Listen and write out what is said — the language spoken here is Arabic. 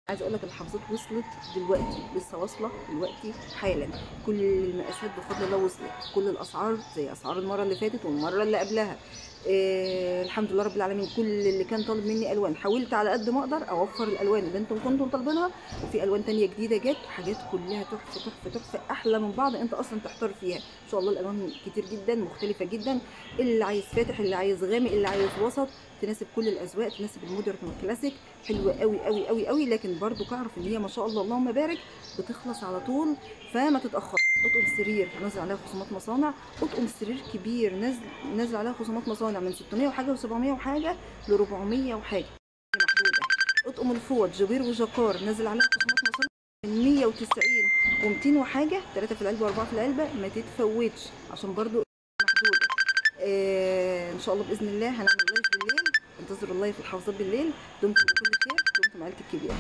عايزه اقول لك الحافظات وصلت دلوقتي، لسه واصله دلوقتي حالا. كل المقاسات بفضل الله وصلت، كل الاسعار زي اسعار المره اللي فاتت والمره اللي قبلها. الحمد لله رب العالمين. كل اللي كان طالب مني الوان حاولت على قد ما اقدر اوفر الالوان اللي انتم كنتم طالبينها، وفي الوان تانية جديده جت، حاجات كلها تحفه تحفه تحفه، احلى من بعض، انت اصلا تحتار فيها. ان شاء الله الالوان كتير جدا مختلفه جدا، اللي عايز فاتح، اللي عايز غامق، اللي عايز وسط، تناسب كل الاذواق، تناسب المودرن والكلاسيك. حلوه قوي قوي قوي قوي. لكن برضو تعرف ان هي ما شاء الله اللهم بارك بتخلص على طول، فما تتاخر. اطقم سرير نازل عليها خصومات مصانع، اطقم سرير كبير نازل عليها خصومات مصانع من 600 وحاجه و700 وحاجه ل 400 وحاجه محدوده. اطقم الفوط جبير وجاكار نازل عليها خصومات مصانع من 190 و200 وحاجه، 3 في العلبه و4 في العلبه، ما تتفوتش عشان برضو محدوده. ان شاء الله باذن الله هنعمل لايف بالليل، انتظروا اللايف الحافظات بالليل. دمتم بكل خير، دمتم عيلتي الكبيره.